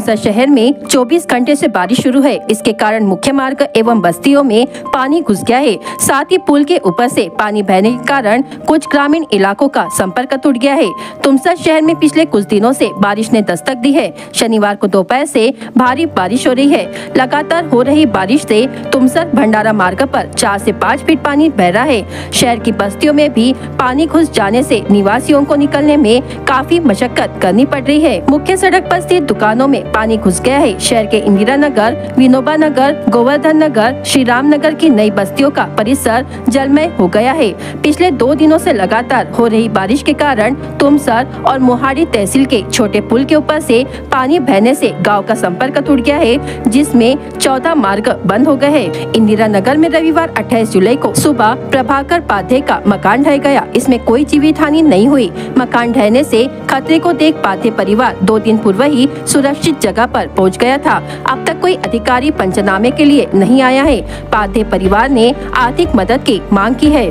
तुमसा शहर में 24 घंटे से बारिश शुरू है। इसके कारण मुख्य मार्ग एवं बस्तियों में पानी घुस गया है। साथ ही पुल के ऊपर से पानी बहने के कारण कुछ ग्रामीण इलाकों का संपर्क टूट गया है। तुमसा शहर में पिछले कुछ दिनों से बारिश ने दस्तक दी है। शनिवार को दोपहर से भारी बारिश हो रही है। लगातार हो रही बारिश से तुमसर भंडारा मार्ग पर 4 से 5 फीट पानी बह रहा है। शहर की बस्तियों में भी पानी घुस जाने से निवासियों को निकलने में काफी मशक्कत करनी पड़ रही है। मुख्य सड़क पर स्थित दुकानों में पानी घुस गया है। शहर के इंदिरा नगर, विनोबा नगर, गोवर्धन नगर, श्री राम नगर की नई बस्तियों का परिसर जलमय हो गया है। पिछले 2 दिनों से लगातार हो रही बारिश के कारण तुमसर और मोहाड़ी तहसील के छोटे पुल के ऊपर से पानी बहने से गांव का संपर्क टूट गया है, जिसमें 14 मार्ग बंद हो गए हैं। इंदिरा नगर में रविवार 28 जुलाई को सुबह प्रभाकर पाध्ये का मकान ढह गया। इसमें कोई जीवित हानि नहीं हुई। मकान ढहने से खतरे को देख पाध्ये परिवार 2 दिन पूर्व ही सुरक्षित जगह पर पहुंच गया था। अब तक कोई अधिकारी पंचनामे के लिए नहीं आया है। पाध्ये परिवार ने आर्थिक मदद की मांग की है।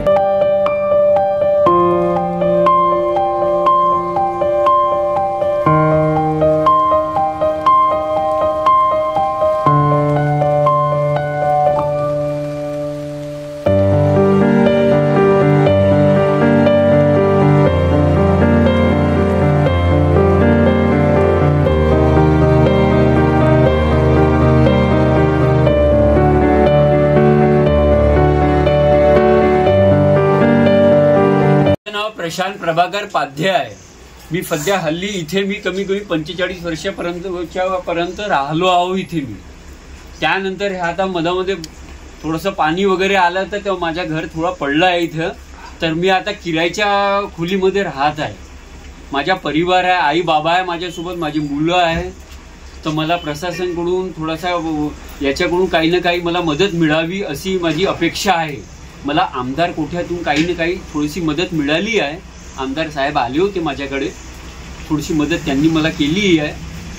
प्रशांत प्रभाकर पाध्ये आहे। मी सध्या हल्ली इथे मी कमी 45 वर्षापर्यंत राहिलो आहो इथे मी। त्यानंतर हे आता मधामध्ये थोडंसं पाणी वगैरे आलं तर तेव्हा माझ्या घर थोडा पडला आहे इथं। तर मी आता किरायच्या खोलीमध्ये राहत आहे। माझा परिवार आहे, आई बाबा आहे, माझ्यासोबत माझी मुलं आहे। तर मला प्रशासनाकडून थोडासा याच्याकडून काही ना काही मला मदत मिळावी अशी माझी अपेक्षा आहे। मला आमदार कोठ्यातून काही ना काही थोडीशी मदत मिळाली आहे। आमदार साहेब आले होते माझ्याकडे, थोडीशी मदत त्यांनी मला केली आहे।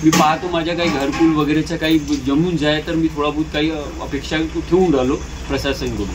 मी पाहतो माझ्या काही घरकुल वगैरेचं काही जमून जाय तर मी थोडा बहुत काही अपेक्षा ठेवून राहिलो प्रशासनाकडून।